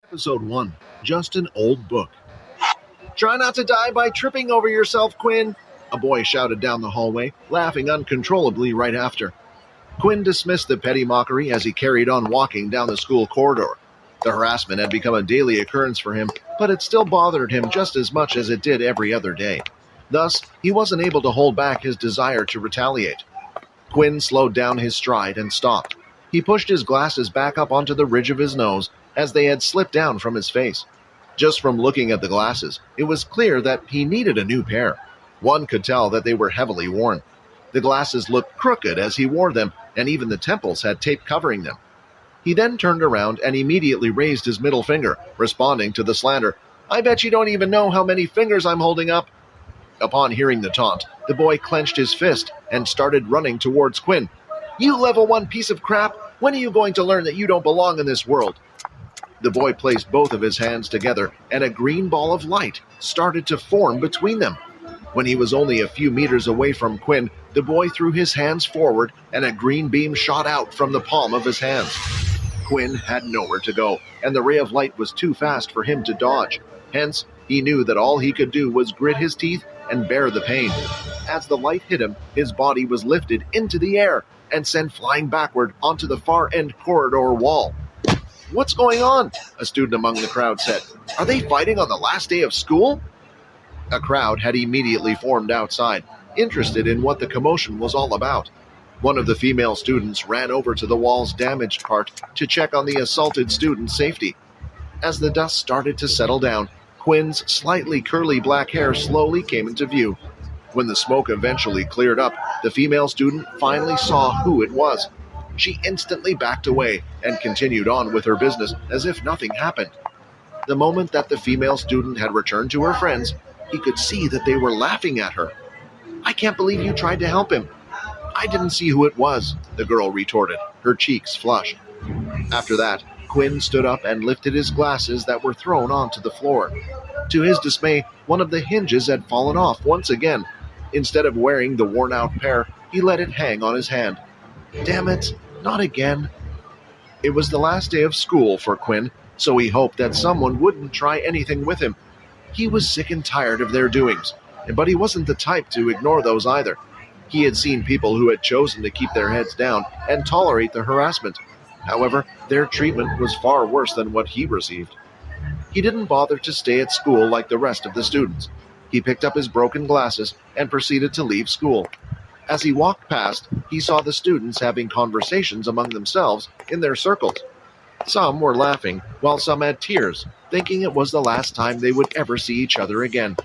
Episode 1. Just an old book. Try not to die by tripping over yourself, Quinn, a boy shouted down the hallway, laughing uncontrollably right after. Quinn dismissed the petty mockery as he carried on walking down the school corridor. The harassment had become a daily occurrence for him, but it still bothered him just as much as it did every other day. Thus, he wasn't able to hold back his desire to retaliate. Quinn slowed down his stride and stopped. He pushed his glasses back up onto the ridge of his nose as they had slipped down from his face. Just from looking at the glasses, it was clear that he needed a new pair. One could tell that they were heavily worn. The glasses looked crooked as he wore them, and even the temples had tape covering them. He then turned around and immediately raised his middle finger, responding to the slander. "I bet you don't even know how many fingers I'm holding up." Upon hearing the taunt, the boy clenched his fist and started running towards Quinn. "You level 1 piece of crap! When are you going to learn that you don't belong in this world?" The boy placed both of his hands together, and a green ball of light started to form between them. When he was only a few meters away from Quinn, the boy threw his hands forward, and a green beam shot out from the palm of his hands. Quinn had nowhere to go, and the ray of light was too fast for him to dodge. Hence, he knew that all he could do was grit his teeth and bear the pain. As the light hit him, his body was lifted into the air and sent flying backward onto the far-end corridor wall. "What's going on?" a student among the crowd said. "Are they fighting on the last day of school?" A crowd had immediately formed outside, interested in what the commotion was all about. One of the female students ran over to the wall's damaged part to check on the assaulted student's safety. As the dust started to settle down, Quinn's slightly curly black hair slowly came into view. When the smoke eventually cleared up, the female student finally saw who it was. She instantly backed away and continued on with her business as if nothing happened. The moment that the female student had returned to her friends, he could see that they were laughing at her. "I can't believe you tried to help him." "I didn't see who it was," the girl retorted, her cheeks flushed. After that, Quinn stood up and lifted his glasses that were thrown onto the floor. To his dismay, one of the hinges had fallen off once again. Instead of wearing the worn-out pair, he let it hang on his hand. Damn it, not again. It was the last day of school for Quinn, so he hoped that someone wouldn't try anything with him. He was sick and tired of their doings, but he wasn't the type to ignore those either. He had seen people who had chosen to keep their heads down and tolerate the harassment. However, their treatment was far worse than what he received. He didn't bother to stay at school like the rest of the students. He picked up his broken glasses and proceeded to leave school. As he walked past, he saw the students having conversations among themselves in their circles. Some were laughing, while some had tears, thinking it was the last time they would ever see each other again.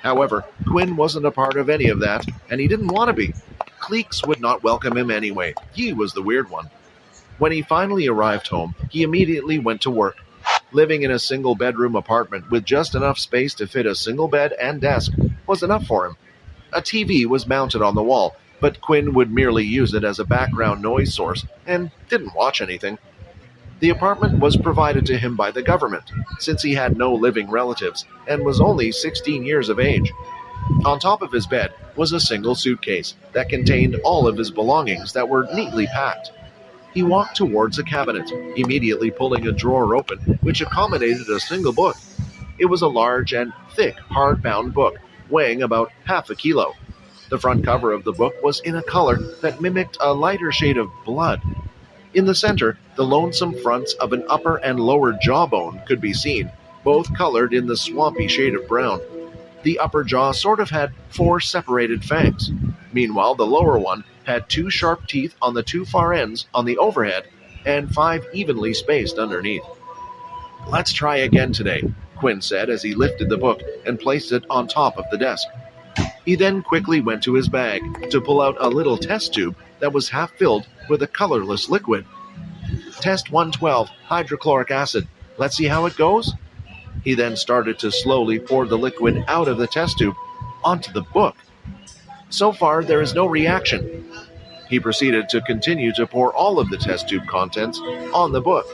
However, Quinn wasn't a part of any of that, and he didn't want to be. Cliques would not welcome him anyway. He was the weird one. When he finally arrived home, he immediately went to work. Living in a single-bedroom apartment with just enough space to fit a single bed and desk was enough for him. A TV was mounted on the wall, but Quinn would merely use it as a background noise source and didn't watch anything. The apartment was provided to him by the government, since he had no living relatives and was only 16 years of age. On top of his bed was a single suitcase that contained all of his belongings that were neatly packed. He walked towards a cabinet, immediately pulling a drawer open, which accommodated a single book. It was a large and thick, hardbound book, weighing about half a kilo. The front cover of the book was in a color that mimicked a lighter shade of blood. In the center, the lonesome fronts of an upper and lower jawbone could be seen, both colored in the swampy shade of brown. The upper jaw sort of had 4 separated fangs. Meanwhile, the lower one had 2 sharp teeth on the 2 far ends on the overhead and 5 evenly spaced underneath. "Let's try again today," Quinn said as he lifted the book and placed it on top of the desk. He then quickly went to his bag to pull out a little test tube that was half filled with a colorless liquid. "Test 112, hydrochloric acid. Let's see how it goes." He then started to slowly pour the liquid out of the test tube onto the book. "So far, there is no reaction." He proceeded to continue to pour all of the test tube contents on the book,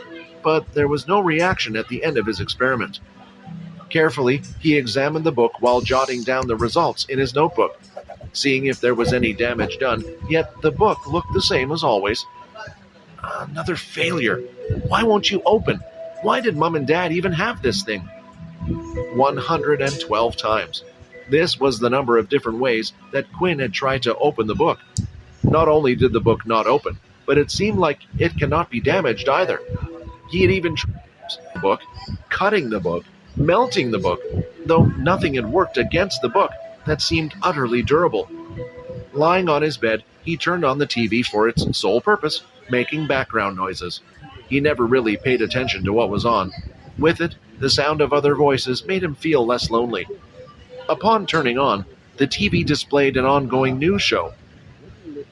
but there was no reaction at the end of his experiment. Carefully, he examined the book while jotting down the results in his notebook, seeing if there was any damage done, yet the book looked the same as always. "Another failure. Why won't you open?" Why did Mom and Dad even have this thing? 112 times. This was the number of different ways that Quinn had tried to open the book. Not only did the book not open, but it seemed like it cannot be damaged either. He had even tried the book, cutting the book, melting the book, though nothing had worked against the book that seemed utterly durable. Lying on his bed, he turned on the TV for its sole purpose, making background noises. He never really paid attention to what was on. With it, the sound of other voices made him feel less lonely. Upon turning on, the TV displayed an ongoing news show.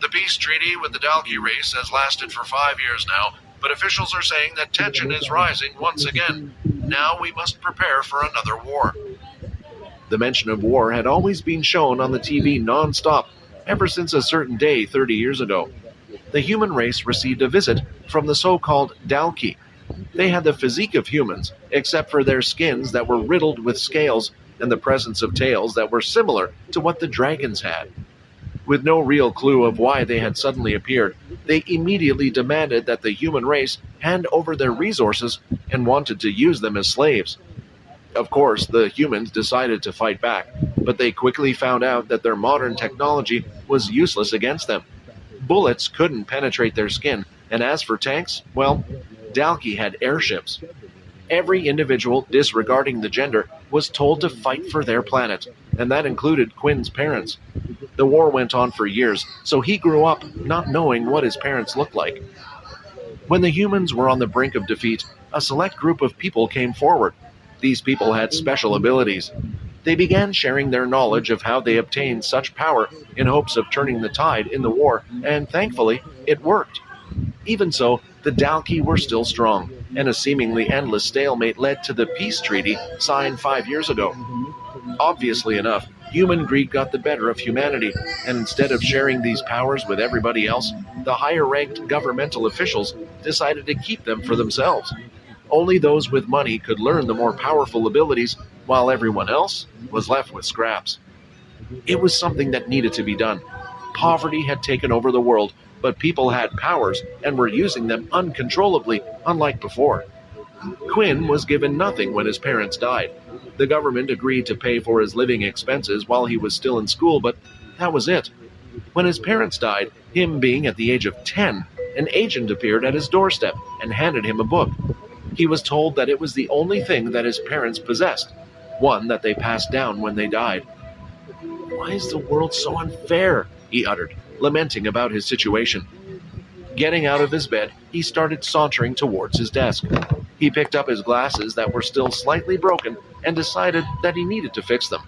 The peace treaty with the Dalki race has lasted for 5 years now, but officials are saying that tension is rising once again. Now we must prepare for another war. The mention of war had always been shown on the TV non-stop, ever since a certain day 30 years ago. The human race received a visit from the so-called Dalki. They had the physique of humans, except for their skins that were riddled with scales and the presence of tails that were similar to what the dragons had. With no real clue of why they had suddenly appeared, they immediately demanded that the human race hand over their resources and wanted to use them as slaves. Of course, the humans decided to fight back, but they quickly found out that their modern technology was useless against them. Bullets couldn't penetrate their skin, and as for tanks, well, Dalki had airships. Every individual, disregarding the gender, was told to fight for their planet, and that included Quinn's parents. The war went on for years, so he grew up not knowing what his parents looked like. When the humans were on the brink of defeat, a select group of people came forward. These people had special abilities. They began sharing their knowledge of how they obtained such power in hopes of turning the tide in the war, and thankfully, it worked. Even so, the Dalki were still strong, and a seemingly endless stalemate led to the peace treaty signed 5 years ago. Obviously enough, human greed got the better of humanity, and instead of sharing these powers with everybody else, the higher-ranked governmental officials decided to keep them for themselves. Only those with money could learn the more powerful abilities, while everyone else was left with scraps. It was something that needed to be done. Poverty had taken over the world, but people had powers and were using them uncontrollably, unlike before. Quinn was given nothing when his parents died. The government agreed to pay for his living expenses while he was still in school, but that was it. When his parents died, him being at the age of 10, an agent appeared at his doorstep and handed him a book. He was told that it was the only thing that his parents possessed, one that they passed down when they died. "Why is the world so unfair?" he uttered, lamenting about his situation. Getting out of his bed, he started sauntering towards his desk. He picked up his glasses that were still slightly broken and decided that he needed to fix them.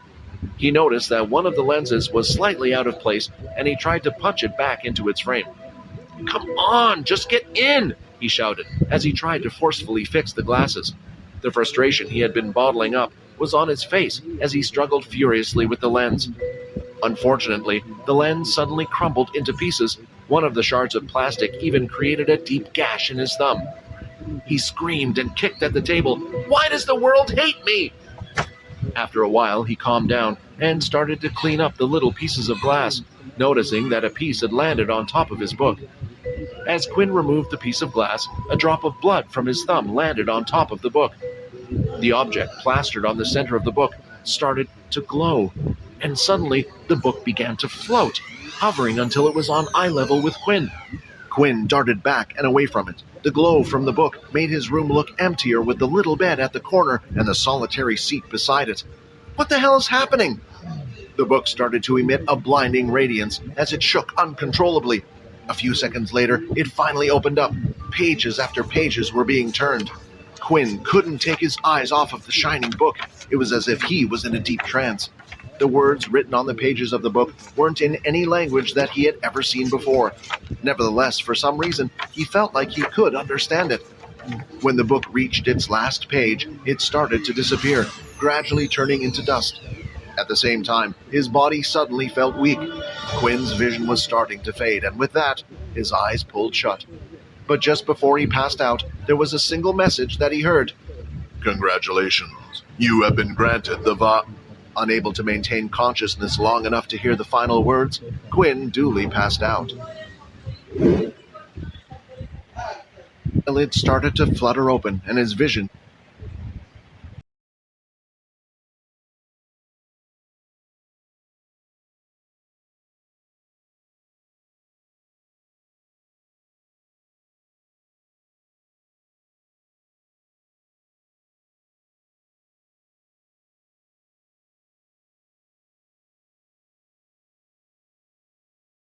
He noticed that one of the lenses was slightly out of place, and he tried to punch it back into its frame. "Come on, just get in!" he shouted, as he tried to forcefully fix the glasses. The frustration he had been bottling up was on his face as he struggled furiously with the lens. Unfortunately, the lens suddenly crumbled into pieces. One of the shards of plastic even created a deep gash in his thumb. He screamed and kicked at the table. "Why does the world hate me?" After a while, he calmed down and started to clean up the little pieces of glass, noticing that a piece had landed on top of his book. As Quinn removed the piece of glass, a drop of blood from his thumb landed on top of the book. The object plastered on the center of the book started to glow, and suddenly the book began to float, hovering until it was on eye level with Quinn. Quinn darted back and away from it. The glow from the book made his room look emptier with the little bed at the corner and the solitary seat beside it. What the hell is happening? The book started to emit a blinding radiance as it shook uncontrollably. A few seconds later, it finally opened up. Pages after pages were being turned. Quinn couldn't take his eyes off of the shining book. It was as if he was in a deep trance. The words written on the pages of the book weren't in any language that he had ever seen before. Nevertheless, for some reason, he felt like he could understand it. When the book reached its last page, it started to disappear, gradually turning into dust. At the same time, his body suddenly felt weak. Quinn's vision was starting to fade, and with that, his eyes pulled shut. But just before he passed out, there was a single message that he heard. "Congratulations, you have been granted the Unable to maintain consciousness long enough to hear the final words, Quinn duly passed out. eyelids started to flutter open, and his vision